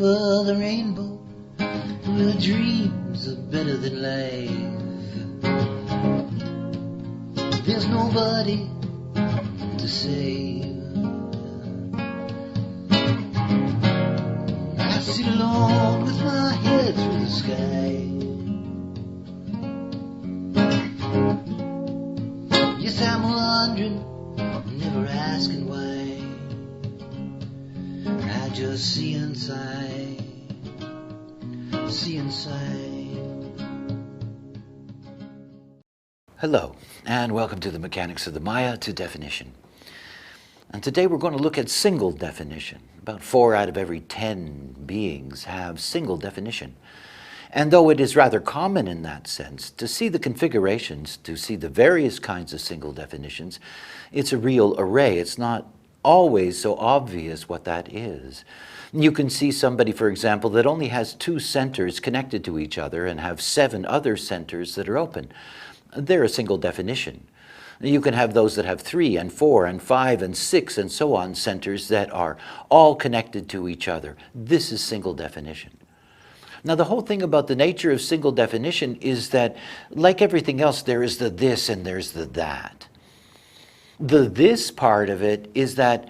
over the rainbow, where dreams are better than life. There's nobody to save. I sit alone with my head through the sky. Yes, I'm wondering, never asking why. I just see inside, see inside. Hello, and welcome to the Mechanics of the Maya to Definition. And today we're going to look at single definition. About 4 out of every 10 beings have single definition. And though it is rather common in that sense to see the configurations, to see the various kinds of single definitions, it's a real array. It's not always so obvious what that is. You can see somebody, for example, that only has 2 centers connected to each other and have 7 other centers that are open. They're a single definition. You can have those that have 3 and 4 and 5 and 6 and so on centers that are all connected to each other. This is single definition. Now, the whole thing about the nature of single definition is that, like everything else, there is the this and there's the that. The this part of it is that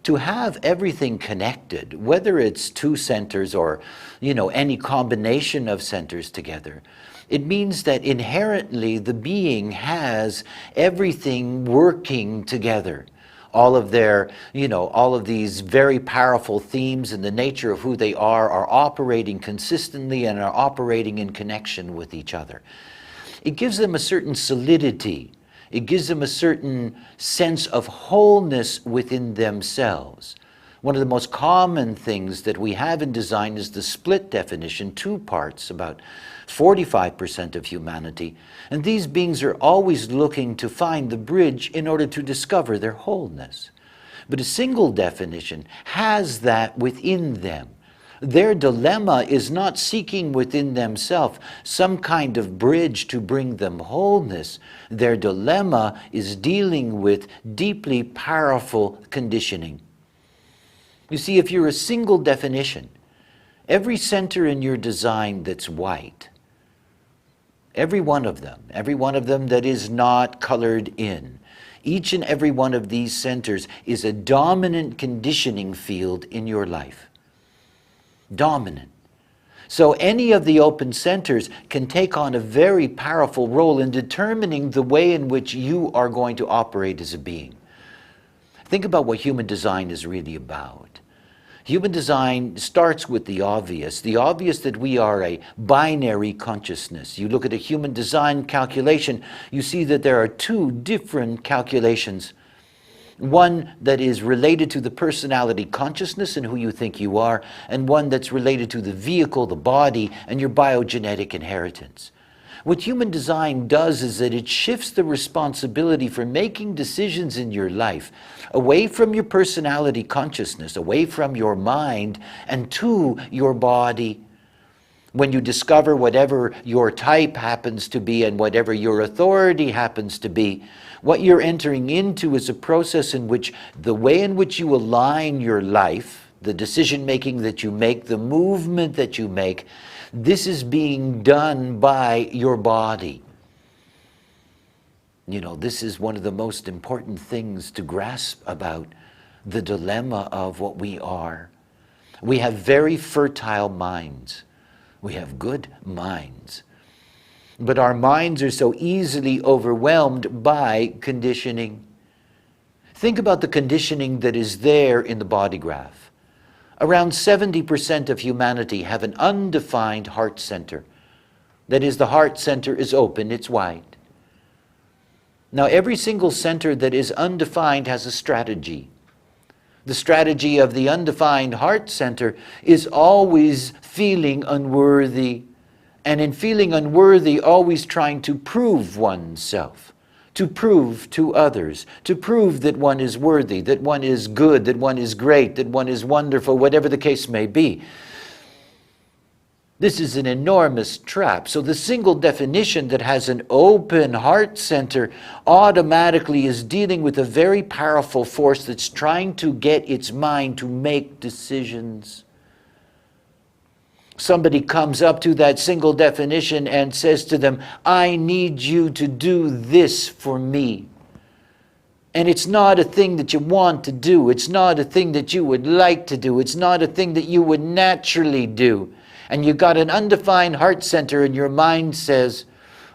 to have everything connected, whether it's 2 centers or, any combination of centers together, it means that inherently the being has everything working together. All of their, all of these very powerful themes and the nature of who they are operating consistently and are operating in connection with each other. It gives them a certain solidity. It gives them a certain sense of wholeness within themselves. One of the most common things that we have in design is the split definition, 2 parts, about 45% of humanity. And these beings are always looking to find the bridge in order to discover their wholeness. But a single definition has that within them. Their dilemma is not seeking within themselves some kind of bridge to bring them wholeness. Their dilemma is dealing with deeply powerful conditioning. You see, if you're a single definition, every center in your design that's white, every one of them that is not colored in, each and every one of these centers is a dominant conditioning field in your life. Dominant. So any of the open centers can take on a very powerful role in determining the way in which you are going to operate as a being. Think about what human design is really about. Human design starts with the obvious that we are a binary consciousness. You look at a human design calculation, you see that there are 2 different calculations. One that is related to the personality consciousness and who you think you are, and one that's related to the vehicle, the body, and your biogenetic inheritance. What human design does is that it shifts the responsibility for making decisions in your life away from your personality consciousness, away from your mind, and to your body. When you discover whatever your type happens to be and whatever your authority happens to be, what you're entering into is a process in which the way in which you align your life, the decision-making that you make, the movement that you make, this is being done by your body. This is one of the most important things to grasp about the dilemma of what we are. We have very fertile minds. We have good minds. But our minds are so easily overwhelmed by conditioning. Think about the conditioning that is there in the body graph. Around 70% of humanity have an undefined heart center. That is, the heart center is open, it's white. Now, every single center that is undefined has a strategy. The strategy of the undefined heart center is always feeling unworthy, and in feeling unworthy, always trying to prove oneself, to prove to others, to prove that one is worthy, that one is good, that one is great, that one is wonderful, whatever the case may be. This is an enormous trap. So the single definition that has an open heart center automatically is dealing with a very powerful force that's trying to get its mind to make decisions. Somebody comes up to that single definition and says to them, I need you to do this for me. And it's not a thing that you want to do. It's not a thing that you would like to do. It's not a thing that you would naturally do. And you've got an undefined heart center and your mind says,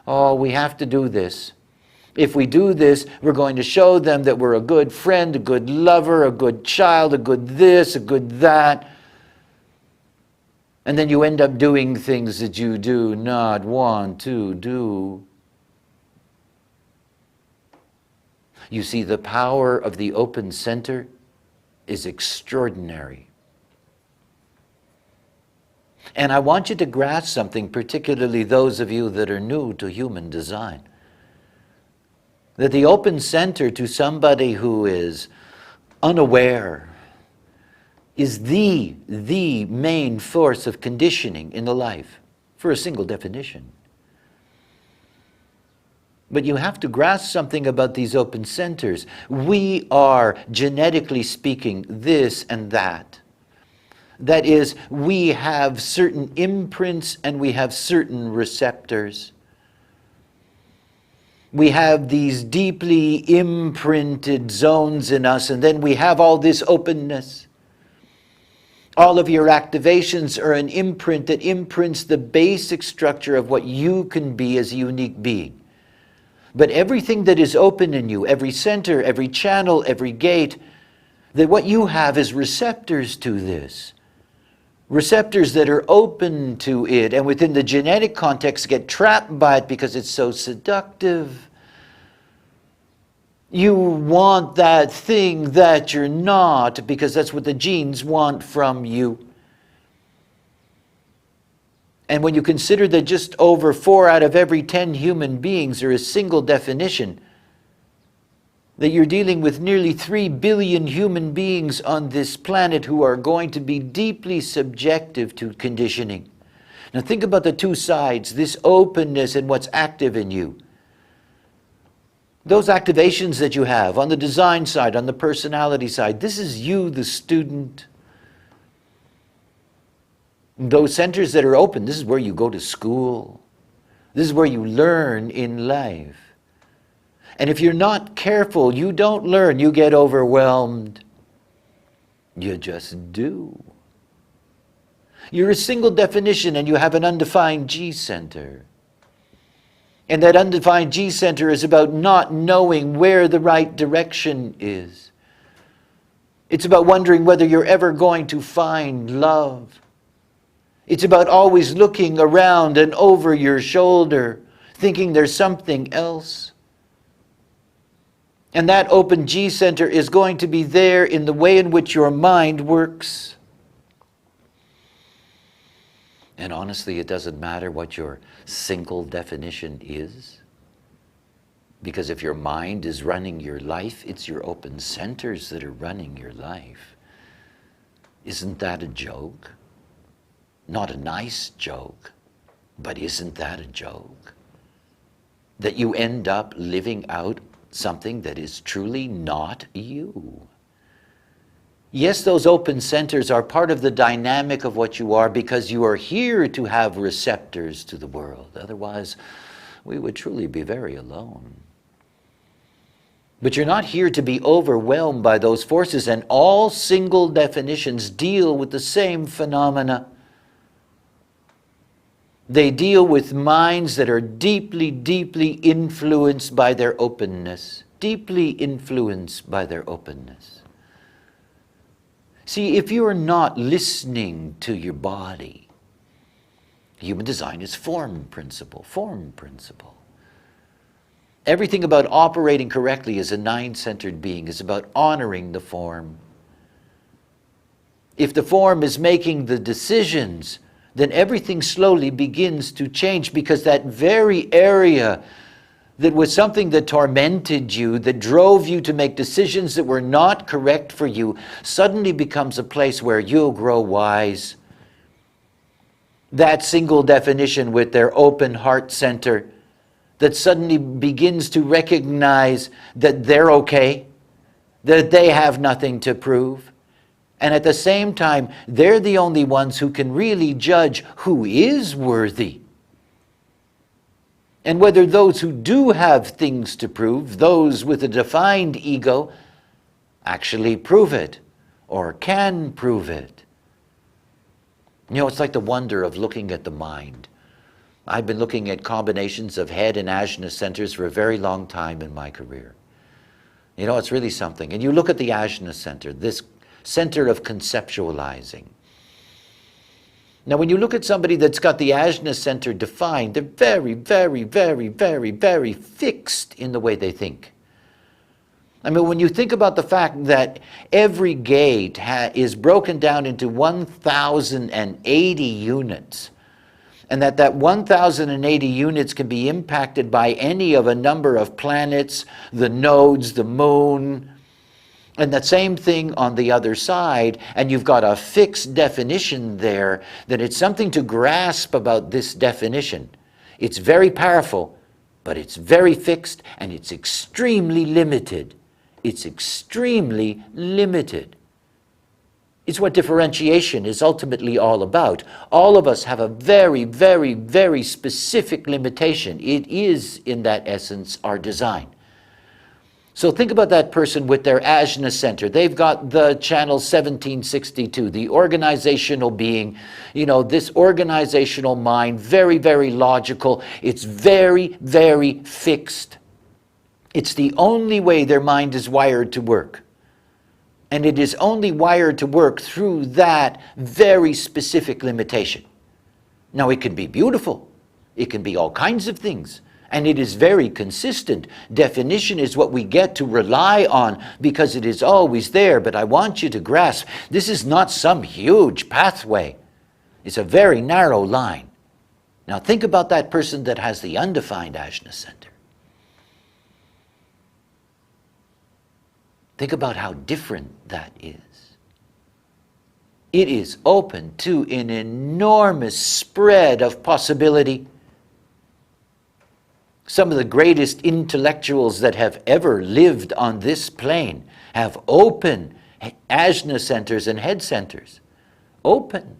oh, we have to do this. If we do this, we're going to show them that we're a good friend, a good lover, a good child, a good this, a good that. And then you end up doing things that you do not want to do. You see, the power of the open center is extraordinary. And I want you to grasp something, particularly those of you that are new to human design. That the open center to somebody who is unaware is the main force of conditioning in the life for a single definition. But you have to grasp something about these open centers. We are, genetically speaking, this and that. That is, we have certain imprints and we have certain receptors. We have these deeply imprinted zones in us, and then we have all this openness. All of your activations are an imprint that imprints the basic structure of what you can be as a unique being. But everything that is open in you, every center, every channel, every gate, that what you have is receptors to this. Receptors that are open to it, and within the genetic context get trapped by it because it's so seductive. You want that thing that you're not because that's what the genes want from you. And when you consider that just over 4 out of every 10 human beings are a single definition, that you're dealing with nearly 3 billion human beings on this planet who are going to be deeply subjective to conditioning. Now think about the two sides, this openness and what's active in you. Those activations that you have on the design side, on the personality side, this is you, the student. Those centers that are open, this is where you go to school. This is where you learn in life. And if you're not careful, you don't learn, you get overwhelmed. You just do. You're a single definition and you have an undefined G center. And that undefined G center is about not knowing where the right direction is. It's about wondering whether you're ever going to find love. It's about always looking around and over your shoulder, thinking there's something else. And that open G center is going to be there in the way in which your mind works. And honestly, it doesn't matter what your single definition is. Because if your mind is running your life, it's your open centers that are running your life. Isn't that a joke? Not a nice joke, but isn't that a joke? That you end up living out something that is truly not you. Yes, those open centers are part of the dynamic of what you are because you are here to have receptors to the world. Otherwise, we would truly be very alone. But you're not here to be overwhelmed by those forces, and all single definitions deal with the same phenomena. They deal with minds that are deeply, deeply influenced by their openness. Deeply influenced by their openness. See, if you are not listening to your body, human design is form principle, form principle. Everything about operating correctly as a nine-centered being is about honoring the form. If the form is making the decisions, then everything slowly begins to change because that very area that was something that tormented you, that drove you to make decisions that were not correct for you, suddenly becomes a place where you'll grow wise. That single definition with their open heart center that suddenly begins to recognize that they're okay, that they have nothing to prove, And at the same time, they're the only ones who can really judge who is worthy. And whether those who do have things to prove, those with a defined ego, actually prove it or can prove it. You know, it's like the wonder of looking at the mind. I've been looking at combinations of head and ajna centers for a very long time in my career. You know, it's really something. And you look at the ajna center, this center of conceptualizing. Now, when you look at somebody that's got the ajna center defined, they're very, very, very, very, very fixed in the way they think. I mean, when you think about the fact that every gate is broken down into 1,080 units, and that 1,080 units can be impacted by any of a number of planets, the nodes, the moon, and the same thing on the other side, and you've got a fixed definition there, then it's something to grasp about this definition. It's very powerful, but it's very fixed, and it's extremely limited. It's extremely limited. It's what differentiation is ultimately all about. All of us have a very, very, very specific limitation. It is, in that essence, our design. So think about that person with their ajna center. They've got the channel 1762, the organizational being, you know, this organizational mind, very, very logical. It's very, very fixed. It's the only way their mind is wired to work. And it is only wired to work through that very specific limitation. Now, it can be beautiful. It can be all kinds of things. And it is very consistent. Definition is what we get to rely on because it is always there. But I want you to grasp, this is not some huge pathway. It's a very narrow line. Now, think about that person that has the undefined ajna center. Think about how different that is. It is open to an enormous spread of possibility. Some of the greatest intellectuals that have ever lived on this plane have open ajna centers and head centers. Open.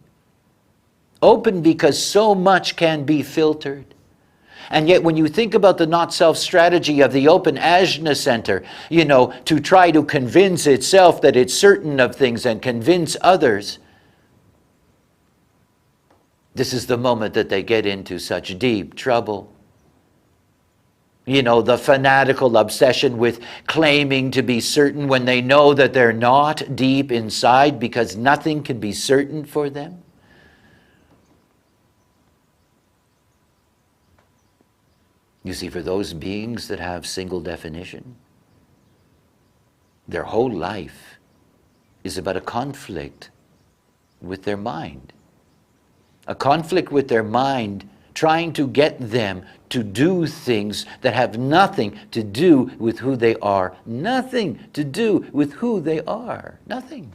Open because so much can be filtered. And yet when you think about the not-self strategy of the open ajna center, you know, to try to convince itself that it's certain of things and convince others, this is the moment that they get into such deep trouble. You know, the fanatical obsession with claiming to be certain when they know that they're not deep inside because nothing can be certain for them. You see, for those beings that have single definition, their whole life is about a conflict with their mind. A conflict with their mind trying to get them to do things that have nothing to do with who they are. Nothing to do with who they are. Nothing.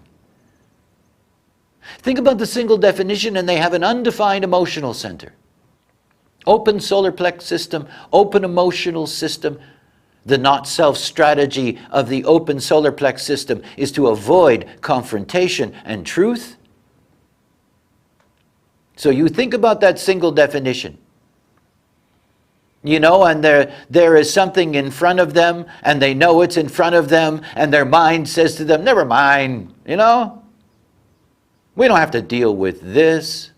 Think about the single definition and they have an undefined emotional center. Open solar plex system, open emotional system. The not-self strategy of the open solar plex system is to avoid confrontation and truth. So you think about that single definition. You know, and there is something in front of them, and they know it's in front of them, and their mind says to them, never mind, you know, we don't have to deal with this.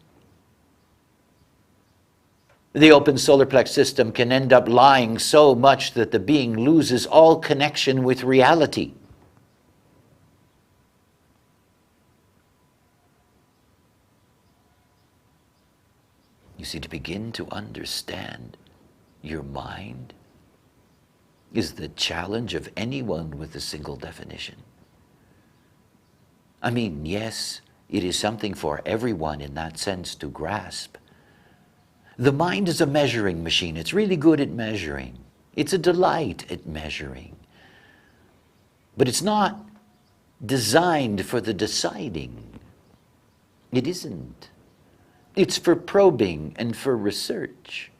The open solar plex system can end up lying so much that the being loses all connection with reality. You see, to begin to understand your mind is the challenge of anyone with a single definition. I mean, yes, it is something for everyone in that sense to grasp. The mind is a measuring machine. It's really good at measuring. It's a delight at measuring. But it's not designed for the deciding. It isn't. It's for probing and for research.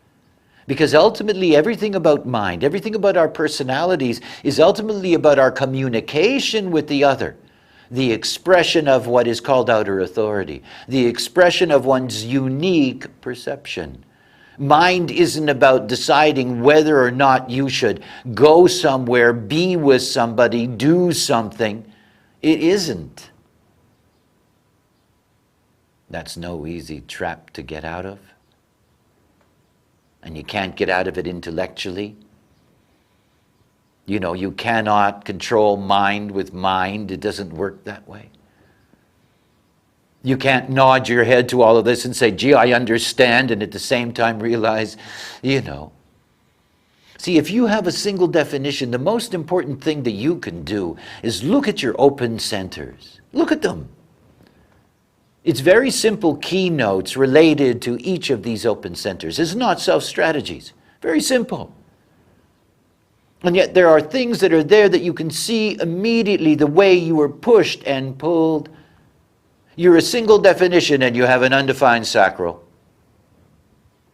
Because ultimately everything about mind, everything about our personalities is ultimately about our communication with the other. the expression of what is called outer authority, the expression of one's unique perception. Mind isn't about deciding whether or not you should go somewhere, be with somebody, do something. It isn't. That's no easy trap to get out of. And you can't get out of it intellectually. You know, you cannot control mind with mind. It doesn't work that way. You can't nod your head to all of this and say, gee, I understand, and at the same time realize, you know. See, if you have a single definition, the most important thing that you can do is look at your open centers. Look at them. It's very simple keynotes related to each of these open centers. It's not self-strategies. Very simple. And yet there are things that are there that you can see immediately the way you were pushed and pulled. You're a single definition and you have an undefined sacral.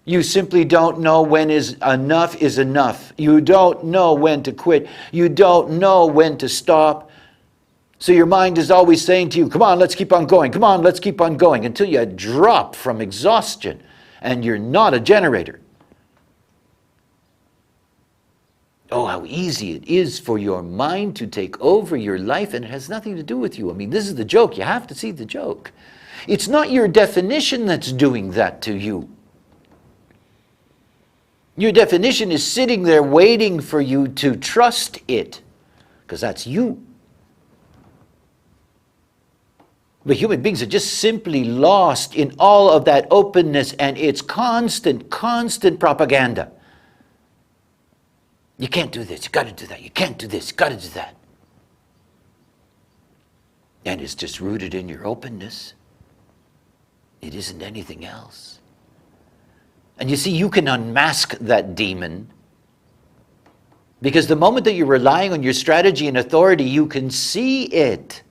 You simply don't know when is enough. You don't know when to quit. You don't know when to stop. So your mind is always saying to you, come on, let's keep on going. Come on, let's keep on going, until you drop from exhaustion and you're not a generator. Oh, how easy it is for your mind to take over your life, and it has nothing to do with you. I mean, this is the joke. You have to see the joke. It's not your definition that's doing that to you. Your definition is sitting there waiting for you to trust it, because that's you. But human beings are just simply lost in all of that openness and its constant propaganda. You can't do this, you got to do that. You can't do this, you got to do that. And it's just rooted in your openness. It isn't anything else. And you see, you can unmask that demon, because the moment that you're relying on your strategy and authority, you can see it.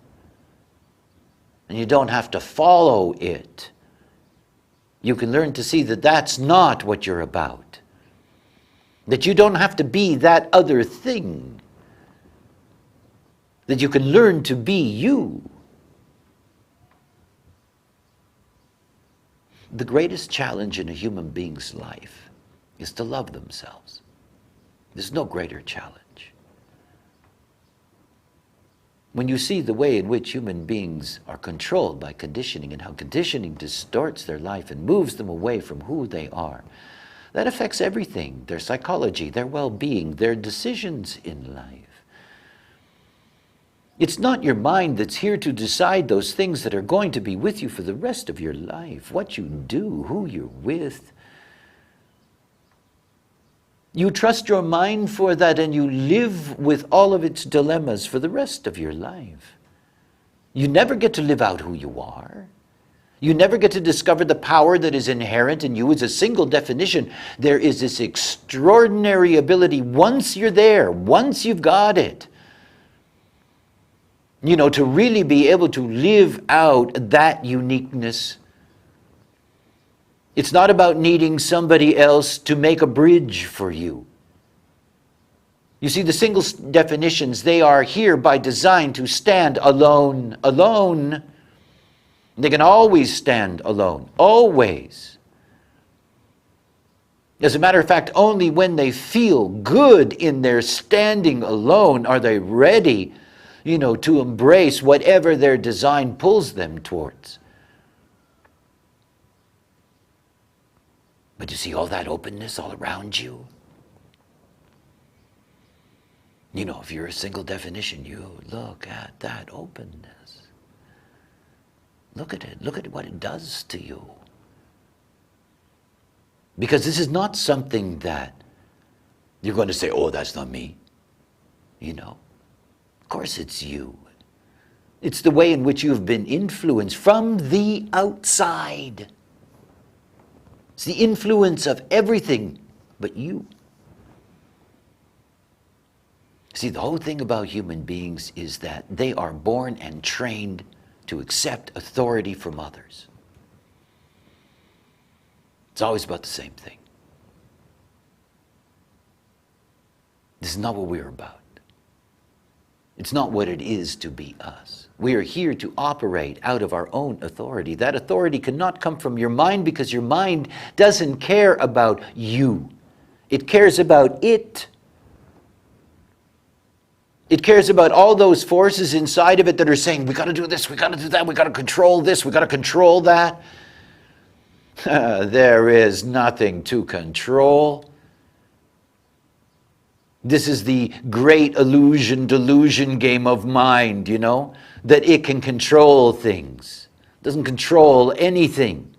And you don't have to follow it. You can learn to see that that's not what you're about. That you don't have to be that other thing. That you can learn to be you. The greatest challenge in a human being's life is to love themselves. There's no greater challenge. When you see the way in which human beings are controlled by conditioning and how conditioning distorts their life and moves them away from who they are, that affects everything, their psychology, their well-being, their decisions in life. It's not your mind that's here to decide those things that are going to be with you for the rest of your life, what you do, who you're with. You trust your mind for that, and you live with all of its dilemmas for the rest of your life. You never get to live out who you are. You never get to discover the power that is inherent in you as a single definition. There is this extraordinary ability, once you're there, once you've got it, you know, to really be able to live out that uniqueness. It's not about needing somebody else to make a bridge for you. You see, the single definitions, they are here by design to stand alone. Alone. They can always stand alone. Always. As a matter of fact, only when they feel good in their standing alone are they ready, you know, to embrace whatever their design pulls them towards. But you see all that openness all around you? You know, if you're a single definition, you look at that openness. Look at it. Look at what it does to you. Because this is not something that you're going to say, oh, that's not me. You know, of course it's you. It's the way in which you've been influenced from the outside. It's the influence of everything but you. See, the whole thing about human beings is that they are born and trained to accept authority from others. It's always about the same thing. This is not what we're about. It's not what it is to be us. We are here to operate out of our own authority. That authority cannot come from your mind because your mind doesn't care about you. It cares about it. It cares about all those forces inside of it that are saying, we got to do this, we got to do that, we got to control this, we got to control that. There is nothing to control. This is the great illusion, delusion game of mind, that it can control things. It doesn't control anything.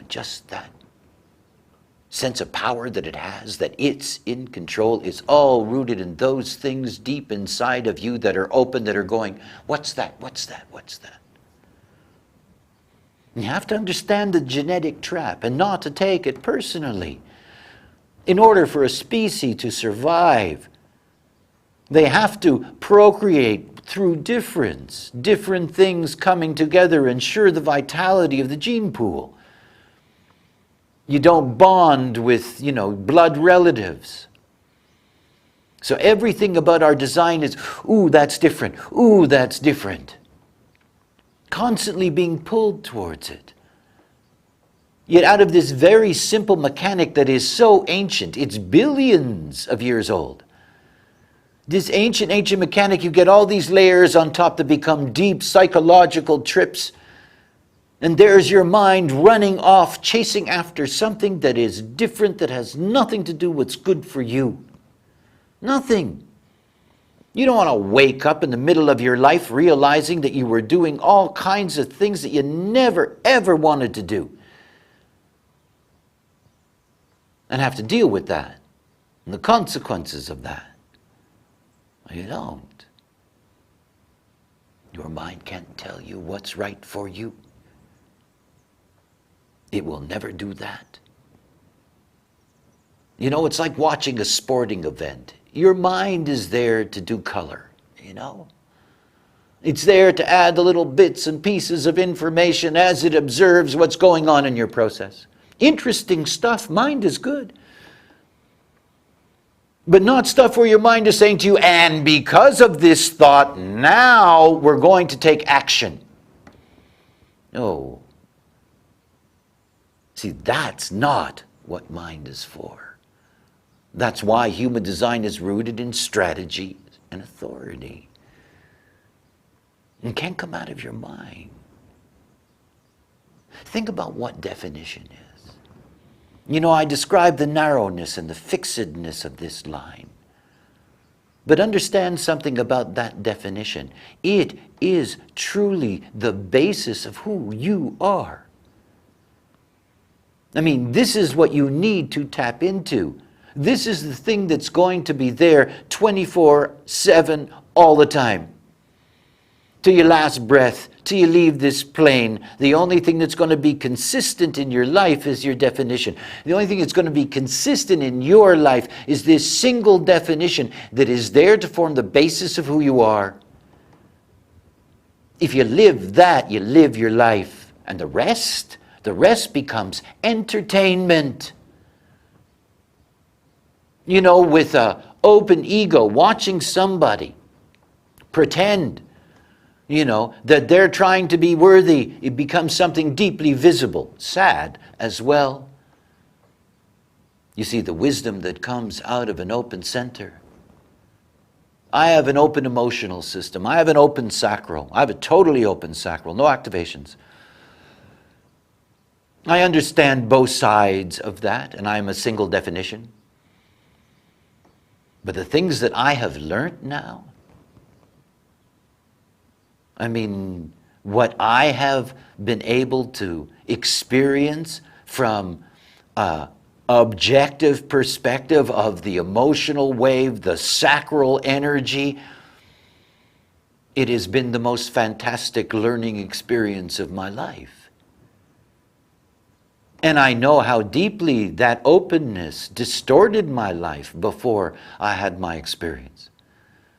Just that sense of power that it has, that it's in control, is all rooted in those things deep inside of you that are open, that are going, what's that, what's that, what's that? You have to understand the genetic trap and not to take it personally. In order for a species to survive, they have to procreate through difference, different things coming together, ensure the vitality of the gene pool. You don't bond with, blood relatives. So everything about our design is, ooh, that's different. Ooh, that's different. Constantly being pulled towards it. Yet out of this very simple mechanic that is so ancient, it's billions of years old. This ancient mechanic, you get all these layers on top that become deep psychological trips. And there's your mind running off, chasing after something that is different, that has nothing to do with what's good for you. Nothing. You don't want to wake up in the middle of your life realizing that you were doing all kinds of things that you never, ever wanted to do. And have to deal with that and the consequences of that. You don't. Your mind can't tell you what's right for you. It will never do that. It's like watching a sporting event. Your mind is there to do color, It's there to add the little bits and pieces of information as it observes what's going on in your process. Interesting stuff, mind is good. But not stuff where your mind is saying to you, and because of this thought, now we're going to take action. No. See, that's not what mind is for. That's why human design is rooted in strategy and authority. It can't come out of your mind. Think about what definition is. I described the narrowness and the fixedness of this line. But understand something about that definition. It is truly the basis of who you are. This is what you need to tap into. This is the thing that's going to be there 24/7 all the time. Till your last breath, till you leave this plane, the only thing that's going to be consistent in your life is your definition. The only thing that's going to be consistent in your life is this single definition that is there to form the basis of who you are. If you live that, you live your life. And the rest becomes entertainment. With an open ego, watching somebody pretend, that they're trying to be worthy, it becomes something deeply visible, sad as well. You see the wisdom that comes out of an open center. I have an open emotional system. I have an open sacral. I have a totally open sacral, no activations. I understand both sides of that, and I'm a single definition. But the things that I have learned now, what I have been able to experience from an objective perspective of the emotional wave, the sacral energy, it has been the most fantastic learning experience of my life. And I know how deeply that openness distorted my life before I had my experience,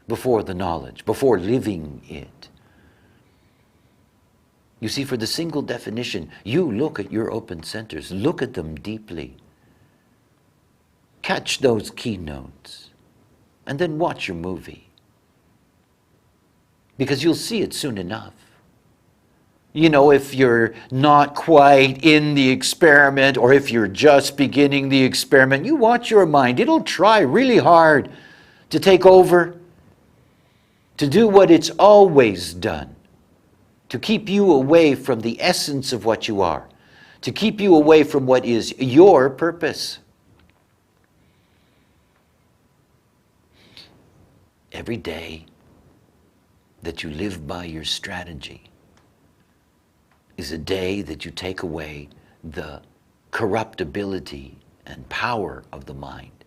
before the knowledge, before living it. You see, for the single definition, you look at your open centers, look at them deeply. catch those keynotes and then watch your movie. Because you'll see it soon enough. You know, if you're not quite in the experiment or if you're just beginning the experiment, you watch your mind. It'll try really hard to take over, to do what it's always done, to keep you away from the essence of what you are, to keep you away from what is your purpose. Every day that you live by your strategy is a day that you take away the corruptibility and power of the mind,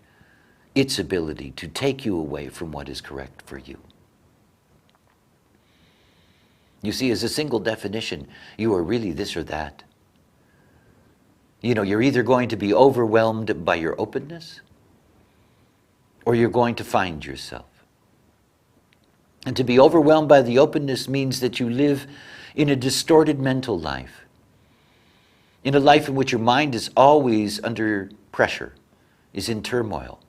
its ability to take you away from what is correct for you. You see, as a single definition, you are really this or that. You know, you're either going to be overwhelmed by your openness, or you're going to find yourself. And to be overwhelmed by the openness means that you live in a distorted mental life, in a life in which your mind is always under pressure, is in turmoil,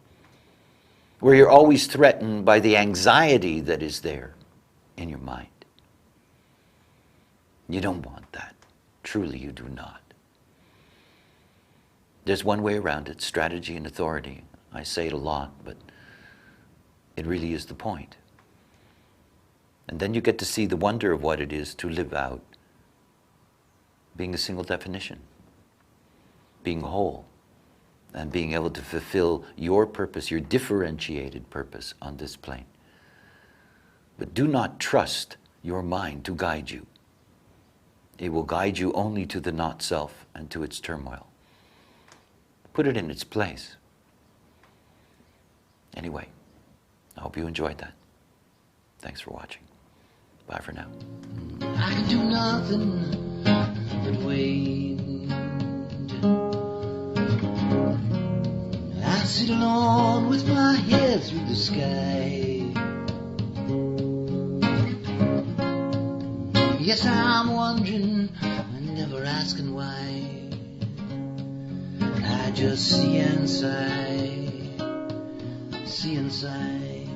where you're always threatened by the anxiety that is there in your mind. You don't want that. Truly, you do not. There's one way around it, strategy and authority. I say it a lot, but it really is the point. And then you get to see the wonder of what it is to live out being a single definition, being whole, and being able to fulfill your purpose, your differentiated purpose on this plane. But do not trust your mind to guide you. It will guide you only to the not-self and to its turmoil. Put it in its place. Anyway, I hope you enjoyed that. Thanks for watching. Bye for now. I can do nothing but wait. I sit alone with my head through the sky. Yes, I'm wondering and never asking why. I just see inside, see inside.